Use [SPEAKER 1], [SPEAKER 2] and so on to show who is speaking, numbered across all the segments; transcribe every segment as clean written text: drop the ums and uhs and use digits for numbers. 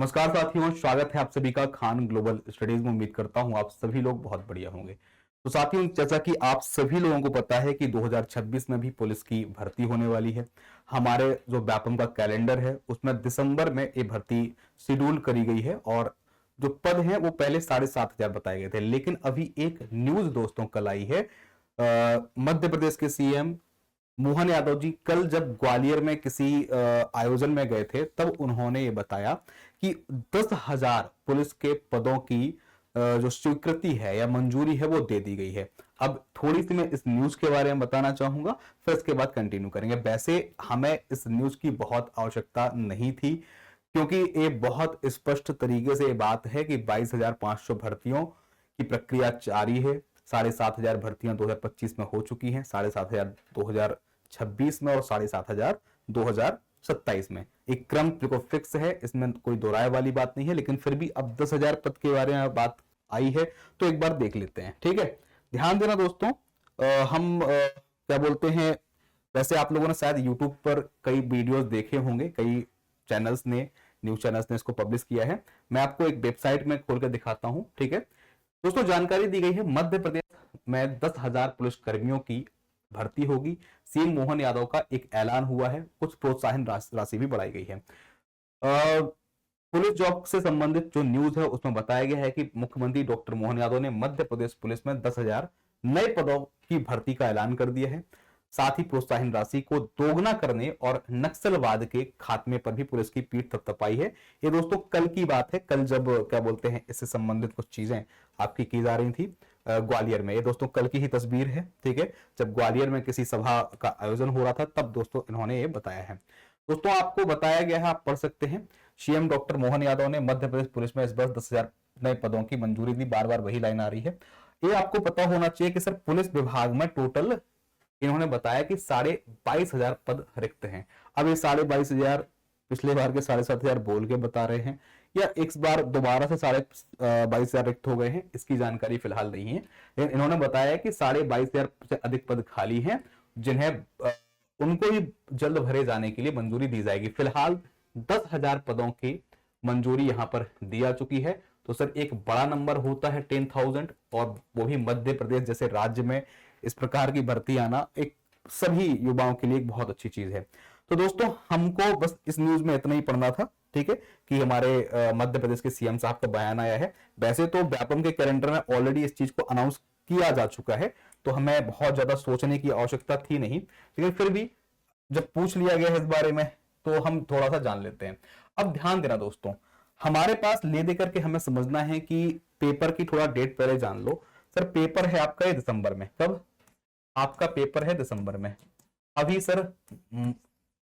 [SPEAKER 1] नमस्कार साथियों, स्वागत है आप सभी का खान ग्लोबल स्टडीज में। उम्मीद करता हूं आप सभी लोग बहुत बढ़िया होंगे। तो साथियों, जैसा कि आप सभी लोगों को पता है कि 2026 में भी पुलिस की भर्ती होने वाली है। हमारे जो व्यापम का कैलेंडर है उसमें दिसंबर में ये भर्ती शेड्यूल करी गई है और जो पद हैं वो पहले 7,500 बताए गए थे। लेकिन अभी एक न्यूज दोस्तों कल आई है। मध्य प्रदेश के सीएम मोहन यादव जी कल जब ग्वालियर में किसी आयोजन में गए थे तब उन्होंने ये बताया कि 10,000 पुलिस के पदों की जो स्वीकृति है या मंजूरी है वो दे दी गई है। अब थोड़ी सी मैं इस न्यूज के बारे में बताना चाहूंगा, फिर इसके बाद कंटिन्यू करेंगे। वैसे हमें इस न्यूज की बहुत आवश्यकता नहीं थी, क्योंकि ये बहुत स्पष्ट तरीके से ये बात है कि 22,500 भर्तियों की प्रक्रिया जारी है। 7,500 भर्तियां 2025 में हो चुकी हैं, 7,500 2026 में और 7,500 2027 में। एक क्रम देखो फिक्स है, इसमें कोई दो राय वाली बात नहीं है। लेकिन फिर भी अब 10,000 पद के बारे में बात आई है तो एक बार देख लेते हैं, ठीक है। ध्यान देना दोस्तों, क्या बोलते हैं, वैसे आप लोगों ने शायद यूट्यूब पर कई वीडियोस देखे होंगे, कई चैनल्स ने, न्यूज चैनल्स ने इसको पब्लिश किया है। मैं आपको एक वेबसाइट में खोल कर दिखाता हूं, ठीक है दोस्तों। जानकारी दी गई है मध्य प्रदेश में 10,000 पुलिस कर्मियों की भर्ती होगी। सीएम मोहन यादव का एक ऐलान हुआ है, कुछ प्रोत्साहन राशि भी बढ़ाई गई है। पुलिस जॉब से संबंधित जो न्यूज है उसमें बताया गया है कि मुख्यमंत्री डॉक्टर मोहन यादव ने मध्य प्रदेश पुलिस में 10,000 नए पदों की भर्ती का ऐलान कर दिया है। साथ ही प्रोत्साहन राशि को दोगुना करने और नक्सलवाद के खात्मे पर भी पुलिस की पीठ थपथपाई है। ये दोस्तों कल की बात है, कल जब क्या बोलते हैं इससे संबंधित कुछ चीजें आपकी की जा रही थी ग्वालियर में। ये दोस्तों कल की ही तस्वीर है, ठीक है, जब ग्वालियर में किसी सभा का आयोजन हो रहा था तब दोस्तों इन्होंने ये बताया है। दोस्तों आपको बताया गया है, आप पढ़ सकते हैं। सीएम डॉक्टर मोहन यादव ने मध्य प्रदेश पुलिस में इस बार 10,000 नए पदों की मंजूरी दी। बार बार वही लाइन आ रही है। ये आपको पता होना चाहिए कि सर पुलिस विभाग में टोटल इन्होंने बताया कि 22,500 पद रिक्त हैं। अब ये 22,500 पिछले बार के 7,500 बोल के बता रहे हैं या इस बार दोबारा से 22,500 रिक्त हो गए हैं, इसकी जानकारी फिलहाल नहीं है। लेकिन इन्होंने बताया कि 22,500 से अधिक पद खाली हैं, जिन्हें उनको ही जल्द भरे जाने के लिए मंजूरी दी जाएगी। फिलहाल 10,000 पदों की मंजूरी यहां पर दिया चुकी है। तो सर एक बड़ा नंबर होता है 10,000, और वो भी मध्य प्रदेश जैसे राज्य में इस प्रकार की भर्ती आना एक सभी युवाओं के लिए एक बहुत अच्छी चीज है। तो दोस्तों हमको बस इस न्यूज में इतना ही पढ़ना था, ठीक है, कि हमारे मध्य प्रदेश के सीएम साहब का बयान आया है। वैसे तो व्यापम के कैलेंडर में ऑलरेडी इस चीज को अनाउंस किया जा चुका है, तो हमें बहुत ज्यादा सोचने की आवश्यकता थी नहीं। लेकिन फिर भी जब पूछ लिया गया है इस बारे में तो हम थोड़ा सा जान लेते हैं। अब ध्यान देना दोस्तों, हमारे पास ले देकर के हमें समझना है कि पेपर की थोड़ा डेट पहले जान लो। सर पेपर है आपका ये दिसंबर में, कब आपका पेपर है दिसंबर में। अभी सर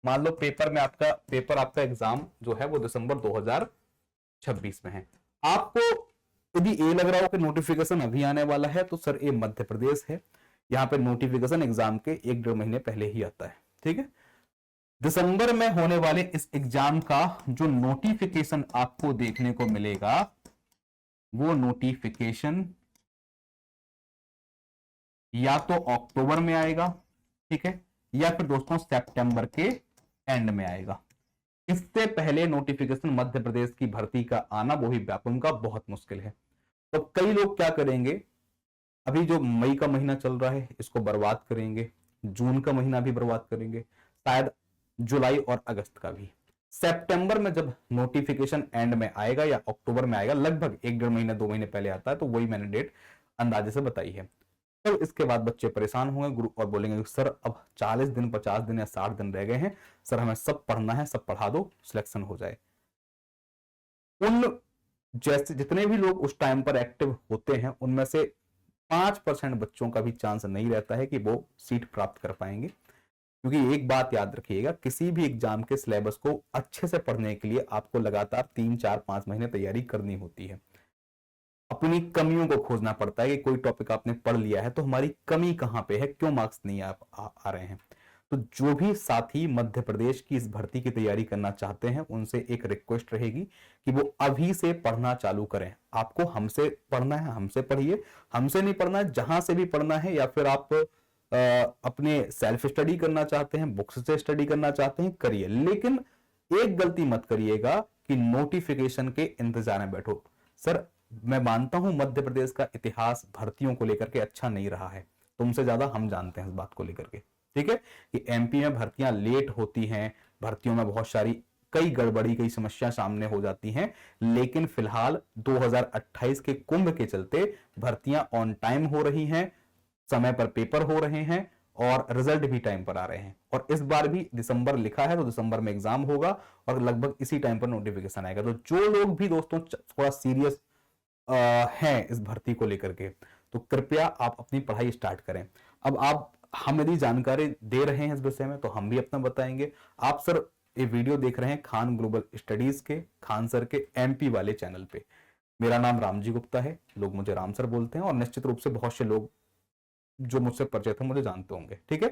[SPEAKER 1] मान लो पेपर आपका एग्जाम जो है वो दिसंबर 2026 में है। आपको यदि ये लग रहा हो कि नोटिफिकेशन अभी आने वाला है तो सर ये मध्य प्रदेश है, यहाँ पे नोटिफिकेशन एग्जाम के 1-1.5 महीने पहले ही आता है, ठीक है। दिसंबर में होने वाले इस एग्जाम का जो नोटिफिकेशन आपको देखने को मिलेगा वो नोटिफिकेशन या तो अक्टूबर में आएगा, ठीक है, या फिर दोस्तों सितंबर के एंड में आएगा। इससे पहले नोटिफिकेशन मध्य प्रदेश की भर्ती का आना, वो भी व्यापम का, बहुत मुश्किल है। तो कई लोग क्या करेंगे, अभी जो मई का महीना चल रहा है इसको बर्बाद करेंगे, जून का महीना भी बर्बाद करेंगे, शायद जुलाई और अगस्त का भी। सितंबर में जब नोटिफिकेशन एंड में आएगा या अक्टूबर में आएगा, लगभग 1-1.5 महीने 2 महीने पहले आता है, तो वही मैंने डेट अंदाजे से बताई है। तो इसके बाद बच्चे परेशान होंगे ग्रुप और बोलेंगे सर अब 40 दिन 50 दिन या 60 दिन रह गए हैं, सर हमें सब पढ़ना है, सब पढ़ा दो, सिलेक्शन हो जाए। उन जैसे जितने भी लोग उस टाइम पर एक्टिव होते हैं उनमें से 5% बच्चों का भी चांस नहीं रहता है कि वो सीट प्राप्त कर पाएंगे। क्योंकि एक बात याद रखिएगा, किसी भी एग्जाम के सिलेबस को अच्छे से पढ़ने के लिए आपको लगातार 3-4-5 महीने तैयारी करनी होती है। अपनी कमियों को खोजना पड़ता है कि कोई टॉपिक आपने पढ़ लिया है तो हमारी कमी कहां पे है, क्यों मार्क्स नहीं आ रहे हैं। तो जो भी साथी मध्य प्रदेश की इस भर्ती की तैयारी करना चाहते हैं उनसे एक रिक्वेस्ट रहेगी कि वो अभी से पढ़ना चालू करें। आपको हमसे पढ़ना है, हमसे पढ़िए, हमसे नहीं पढ़ना है, जहां से भी पढ़ना है, या फिर आप अपने सेल्फ स्टडी करना चाहते हैं, बुक्स से स्टडी करना चाहते हैं, करिए। लेकिन एक गलती मत करिएगा कि नोटिफिकेशन के इंतजार में बैठो। सर मैं मानता हूं मध्य प्रदेश का इतिहास भर्तियों को लेकर के अच्छा नहीं रहा है, तुमसे ज्यादा हम जानते हैं इस बात को लेकर के, ठीक है, कि एमपी में भर्तियां लेट होती हैं, भर्तियों में बहुत सारी कई गड़बड़ी कई समस्या सामने हो जाती हैं, लेकिन फिलहाल 2028 के कुंभ के चलते भर्तियां ऑन टाइम हो रही हैं, समय पर पेपर हो रहे हैं और रिजल्ट भी टाइम पर आ रहे हैं। और इस बार भी दिसंबर लिखा है तो दिसंबर में एग्जाम होगा और लगभग इसी टाइम पर नोटिफिकेशन आएगा। तो जो लोग भी दोस्तों थोड़ा सीरियस हैं इस भर्ती को लेकर के, तो कृपया आप अपनी पढ़ाई स्टार्ट करें। अब आप हम यदि जानकारी दे रहे हैं इस विषय में तो हम भी अपना बताएंगे। आप सर ये वीडियो देख रहे हैं खान ग्लोबल स्टडीज के खान सर के एमपी वाले चैनल पे। मेरा नाम रामजी गुप्ता है, लोग मुझे राम सर बोलते हैं और निश्चित रूप से बहुत से लोग जो मुझसे परिचित हैं मुझे जानते होंगे, ठीक है।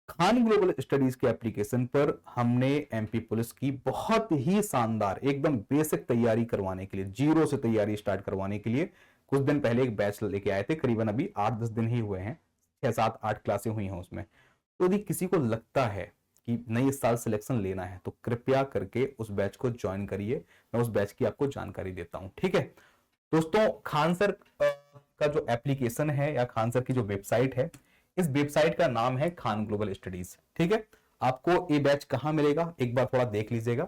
[SPEAKER 1] खान ग्लोबल स्टडीज के एप्लीकेशन पर हमने एमपी पुलिस की बहुत ही शानदार एकदम बेसिक तैयारी करवाने के लिए, जीरो से तैयारी स्टार्ट करवाने के लिए कुछ दिन पहले एक बैच लेके आए थे। करीबन अभी 8-10 दिन ही हुए हैं, 6-7-8 क्लासें हुई हैं उसमें। तो यदि किसी को लगता है कि नहीं इस साल सिलेक्शन लेना है तो कृपया करके उस बैच को ज्वाइन करिए, मैं उस बैच की आपको जानकारी देता हूं, ठीक है। दोस्तों खान सर का जो एप्लीकेशन है या खान सर की जो वेबसाइट है, इस वेबसाइट का नाम है खान ग्लोबल स्टडीज, ठीक है। आपको ये बैच कहां मिलेगा एक बार थोड़ा देख लीजिएगा।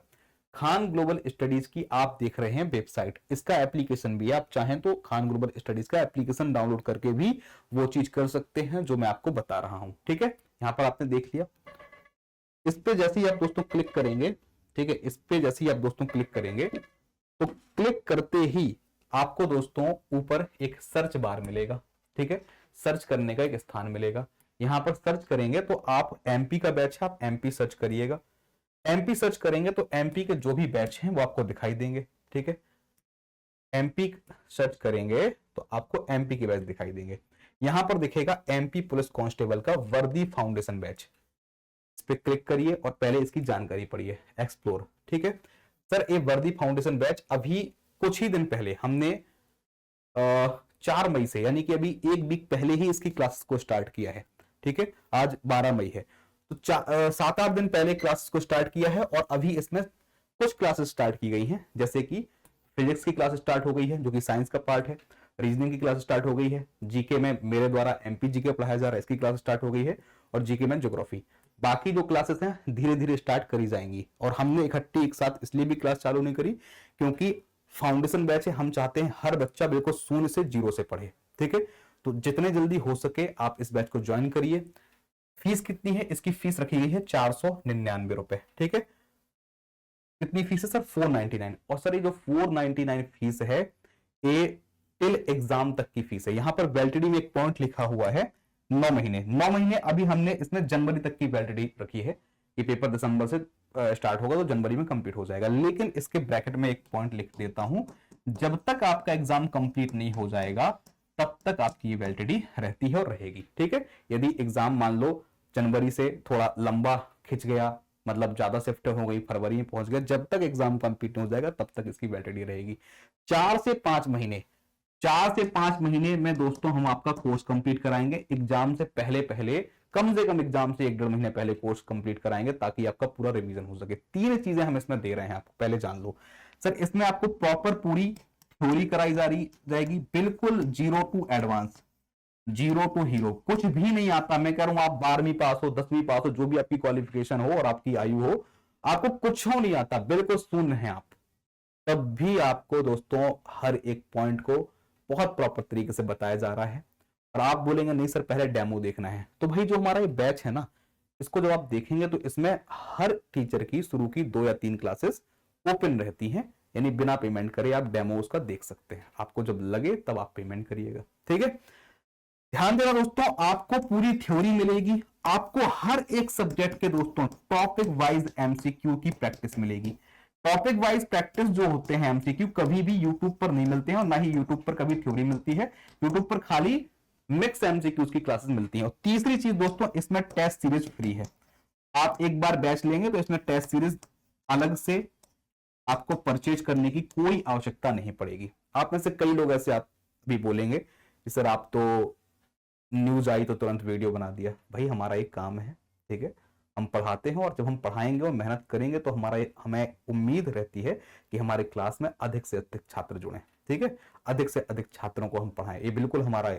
[SPEAKER 1] खान ग्लोबल स्टडीज की आप देख रहे हैं वेबसाइट, इसका एप्लीकेशन भी आप चाहें तो खान ग्लोबल स्टडीज का एप्लीकेशन डाउनलोड करके भी वो चीज कर सकते हैं जो मैं आपको बता रहा हूं, ठीक है। यहां पर आपने देख लिया, इस पे जैसे ही आप दोस्तों क्लिक करेंगे, ठीक है, इस पे जैसे ही आप दोस्तों क्लिक करेंगे तो क्लिक करते ही आपको दोस्तों ऊपर एक सर्च बार मिलेगा, ठीक है, सर्च करने का एक स्थान मिलेगा। यहां पर सर्च करेंगे तो आप एमपी का बैच है, आप एमपी सर्च करिएगा। एमपी सर्च करेंगे तो एमपी के जो भी बैच हैं वो आपको दिखाई देंगे, ठीक है। एमपी सर्च करेंगे तो आपको एमपी के बैच दिखाई देंगे। यहां पर दिखेगा एमपी पुलिस कांस्टेबल का वर्दी फाउंडेशन बैच, इस पे क्लिक करिए और पहले इसकी जानकारी पढ़िए, एक्सप्लोर, ठीक है। सर ये वर्दी फाउंडेशन बैच अभी कुछ ही दिन पहले हमने 4 मई से, यानी कि अभी एक वीक पहले ही इसकी क्लासेस को स्टार्ट किया है, ठीक है। आज 12 मई है तो 7-8 दिन पहले क्लासेस को स्टार्ट किया है और अभी इसमें कुछ क्लासेस स्टार्ट की गई हैं, जैसे कि फिजिक्स की क्लास स्टार्ट हो गई है जो कि साइंस का पार्ट है, रीजनिंग की क्लास स्टार्ट हो गई है, जीके में मेरे द्वारा एमपी जीके पढ़ाया जा रहा है इसकी क्लास स्टार्ट हो गई है, और जीके में ज्योग्राफी। बाकी जो क्लासेस हैं धीरे धीरे स्टार्ट करी जाएंगी। और हमने इकट्ठी एक साथ इसलिए भी क्लास चालू नहीं करी क्योंकि फाउंडेशन बैच है, हम चाहते हैं हर बच्चा बिल्कुल शून्य से जीरो से पढ़े, ठीक है। तो जितने जल्दी हो सके आप इस बैच को ज्वाइन करिए। फीस कितनी है, इसकी फीस रखी गई है 499 रुपए, ठीक है। कितनी फीस है सर, 499। और सर ये जो 499 फीस है ये टिल एग्जाम तक की फीस है। यहां पर वैलिडिटी में एक पॉइंट लिखा हुआ है 9 महीने, 9 महीने अभी हमने इसमें जनवरी तक की वैलिडिटी रखी है, ये पेपर दिसंबर से स्टार्ट होगा तो जनवरी में कंप्लीट हो जाएगा। लेकिन इसके ब्रैकेट में एक पॉइंट लिख देता हूं, जब तक आपका एग्जाम कंप्लीट नहीं हो जाएगा तब तक आपकी ये वैलिडिटी रहती है और रहेगी, ठीक है। यदि एग्जाम मान लो जनवरी से थोड़ा लंबा खिंच गया, मतलब ज्यादा शिफ्ट हो गई, फरवरी में पहुंच गया, जब तक एग्जाम कंप्लीट हो जाएगा तब तक इसकी वैलिडिटी रहेगी। 4 से 5 महीने, 4 से 5 महीने में दोस्तों हम आपका कोर्स कंप्लीट कराएंगे। एग्जाम से पहले पहले, कम से कम एग्जाम से 1-1.5 महीने पहले कोर्स कंप्लीट कराएंगे ताकि आपका पूरा रिवीजन हो सके। 3 चीजें हम इसमें दे रहे हैं, आपको पहले जान लो। सर इसमें आपको प्रॉपर पूरी थ्योरी कराई जा रही जाएगी, बिल्कुल 0 टू एडवांस, 0 टू हीरो, कुछ भी नहीं आता। मैं कह रहा हूं आप 12वीं पास हो, 10वीं पास हो, जो भी आपकी क्वालिफिकेशन हो और आपकी आयु हो, आपको कुछ हो नहीं आता, बिल्कुल शून्य है आप, तब भी आपको दोस्तों हर एक पॉइंट को बहुत प्रॉपर तरीके से बताया जा रहा है। और आप बोलेंगे नहीं सर पहले डेमो देखना है, तो भाई जो हमारा ये बैच है ना, इसको जब आप देखेंगे तो इसमें हर टीचर की शुरू की 2 या 3 क्लासेस ओपन रहती हैं, यानी बिना पेमेंट करे आप डेमो उसका देख सकते हैं। आपको जब लगे तब आप पेमेंट करिएगा, ठीक है। ध्यान देना दोस्तों, आपको पूरी थ्योरी मिलेगी, आपको हर एक सब्जेक्ट के दोस्तों टॉपिक वाइज एमसीक्यू की प्रैक्टिस मिलेगी। टॉपिक वाइज प्रैक्टिस जो होते हैं एमसीक्यू कभी भी यूट्यूब पर नहीं मिलते हैं और ना ही यूट्यूब पर कभी थ्योरी मिलती है, यूट्यूब पर खाली मिक्स एमसीक्यूज की क्लासेस मिलती हैं। और तीसरी चीज दोस्तों, इसमें टेस्ट सीरीज फ्री है। आप एक बार बैच लेंगे तो इसमें टेस्ट सीरीज अलग से आपको परचेज करने की कोई आवश्यकता नहीं पड़ेगी। आप में से कई लोग ऐसे आप भी बोलेंगे कि सर आप तो न्यूज आई तो तुरंत वीडियो बना दिया। भाई हमारा एक काम है, ठीक है, हम पढ़ाते हैं और जब हम पढ़ाएंगे और मेहनत करेंगे तो हमें उम्मीद रहती है कि हमारे क्लास में अधिक से अधिक छात्र जुड़े। ठीक है, अधिक से अधिक छात्रों को हम पढ़ाएं, ये बिल्कुल हमारा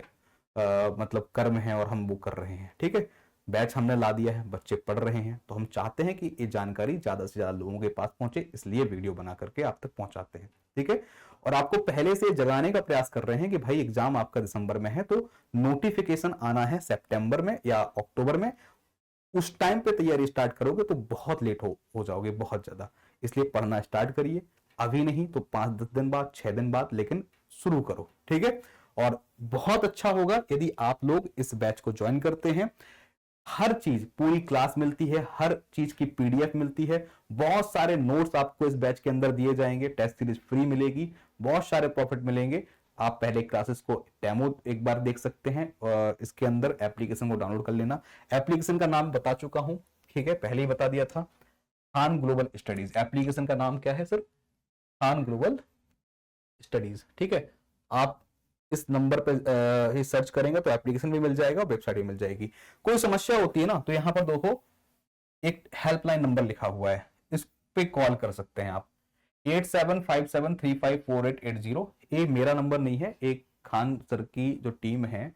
[SPEAKER 1] मतलब कर्म है और हम वो कर रहे हैं। ठीक है, बैच हमने ला दिया है, बच्चे पढ़ रहे हैं, तो हम चाहते हैं कि ये जानकारी ज्यादा से ज्यादा लोगों के पास पहुंचे, इसलिए वीडियो बना करके आप तक पहुंचाते हैं। ठीक है, और आपको पहले से जगाने का प्रयास कर रहे हैं कि भाई एग्जाम आपका दिसंबर में है, तो नोटिफिकेशन आना है सितंबर में या अक्टूबर में, उस टाइम पे तैयारी स्टार्ट करोगे तो बहुत लेट हो जाओगे, बहुत ज्यादा। इसलिए पढ़ना स्टार्ट करिए, अभी नहीं तो 5-10 दिन बाद, 6 दिन बाद, लेकिन शुरू करो। ठीक है, और बहुत अच्छा होगा यदि आप लोग इस बैच को ज्वाइन करते हैं। हर चीज, पूरी क्लास मिलती है, हर चीज की पीडीएफ मिलती है, बहुत सारे नोट्स आपको इस बैच के अंदर दिए जाएंगे, टेस्ट सीरीज फ्री मिलेगी, बहुत सारे प्रॉफिट मिलेंगे। आप पहले क्लासेस को डेमो एक बार देख सकते हैं और इसके अंदर एप्लीकेशन को डाउनलोड कर लेना। एप्लीकेशन का नाम बता चुका हूं, ठीक है, पहले ही बता दिया था, खान ग्लोबल स्टडीज। एप्लीकेशन का नाम क्या है सर? Khan global studies. ठीक है, आप इस नंबर पे सर्च करेंगे तो एप्लीकेशन भी मिल जाएगा, वेबसाइट भी मिल जाएगी। कोई समस्या होती है ना तो यहाँ पर देखो एक हेल्पलाइन नंबर लिखा हुआ है, इस पे कॉल कर सकते हैं आप, 8757354880। ये मेरा नंबर नहीं है, एक खान सर की जो टीम है,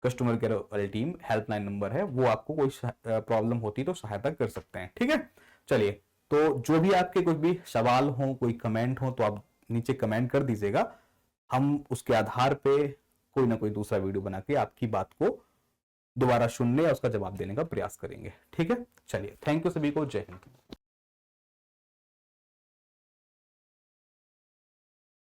[SPEAKER 1] कस्टमर केयर वाली टीम, हेल्पलाइन नंबर है, वो आपको कोई प्रॉब्लम होती तो सहायता कर सकते हैं। ठीक है, चलिए, तो जो भी आपके कुछ भी सवाल हो, कोई कमेंट हो, तो आप नीचे कमेंट कर दीजिएगा, हम उसके आधार पे कोई ना कोई दूसरा वीडियो बना के आपकी बात को दोबारा सुनने और उसका जवाब देने का प्रयास करेंगे। ठीक है, चलिए, थैंक यू सभी को, जय हिंद।